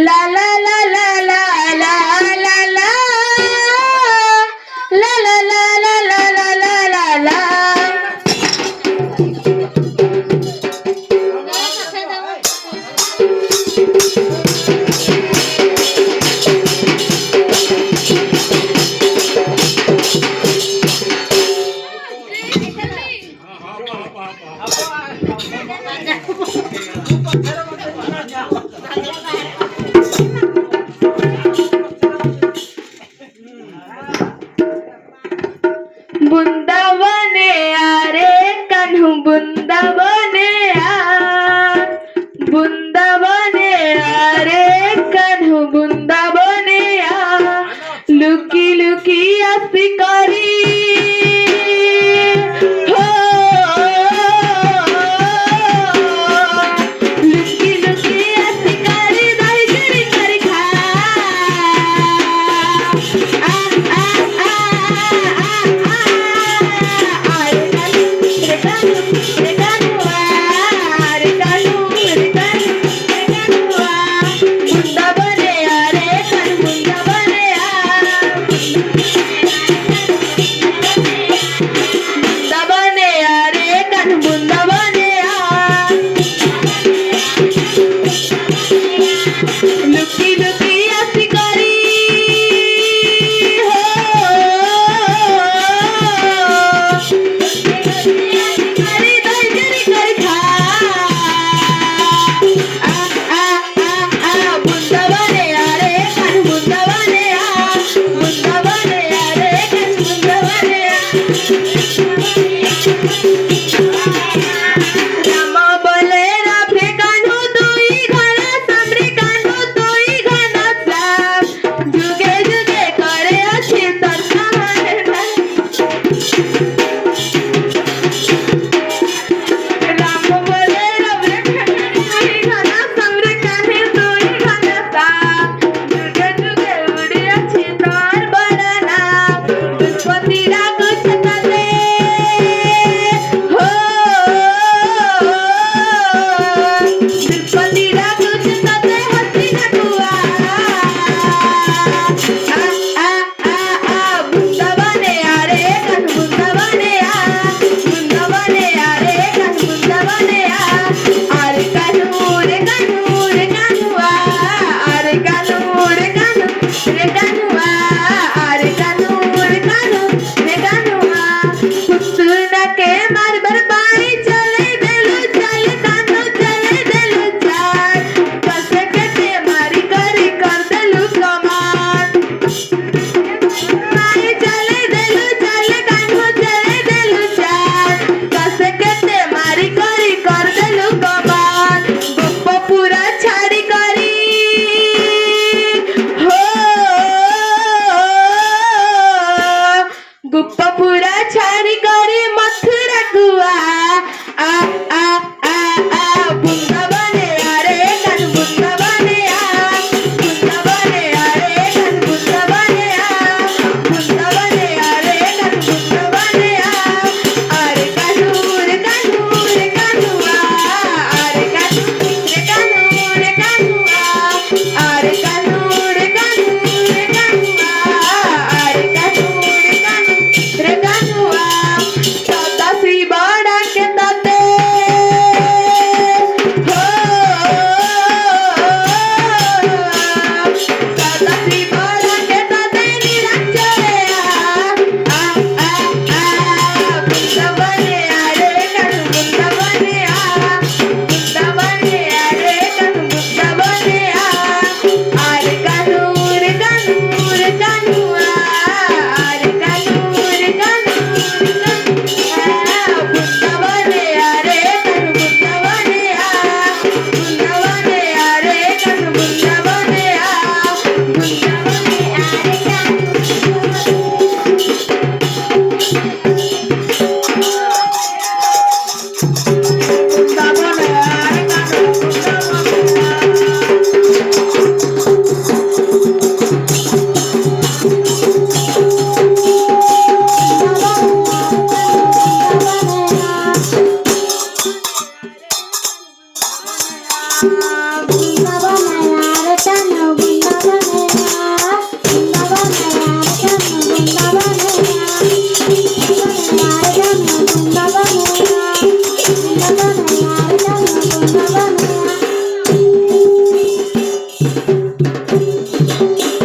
ला ला ला ला ला ला ला ला ला ला ला ला ला ला ला ला बुंदावने आरे कान्हू बुंदावने बुंदावने आरे कान्हू बुंदावने लुकी लुकी आसी करी हो लुकी लुकी आसी करी दही चूरी करी खा आ आ आ लुकी लुकी आसी करी हो करी दही चूरी करी खा आ आ आ बुंदावने आरे कान्हू बुंदावने बुंदावने आरे कान्हू बुंदावने राम बोले राफे कान्हू तुई घना सामरे कान्हू तुई घना साम जुगे जुगे करे अच्छी तरसा हरे राम बोले राफे तुई घना सामरे कान्हू तुई घना साम जुगे जुगे उड़ी अच्छी तार बनाना दुष्पति राग छताले हो दुष्पति राग छताले हसी नटुआ आ आ बुंदावने आरे कान्हू बुंदावने बुंदावने आरे कान्हू बुंदावने आरे कान्हू रे कान्हू रे कान्हू आरे कान्हू रे कान्हू रे कान्हू आरे कान्हू रे कान्हू रे कान्हू सुना के मार बरबाई चले देलु चल कान्हू चले देलु चार कसे के ते मारी करी कर देलु कमान मारी चले देलु चल कान्हू चले देलु चार कसे के ते मारी करी कर देलु कमान गोप पूरा छाड़ी करी हो गुप्पा पूरा छाड़ी करी मथुरा कुआ आ आ आ बुंदावने आरे कान्हू बुंदावने बुंदावने आरे कान्हू बुंदावने बुंदावने आरे कान्हू बुंदावने आरे कान्हू रे कान्हू रे कान्हू आरे कान्हू रे कान्हू रे कान्हू आरे कान्हू रे कान्हू रे कान्हू आरे कान्हू रे कान्हू सतासी बड़ा के ताते आ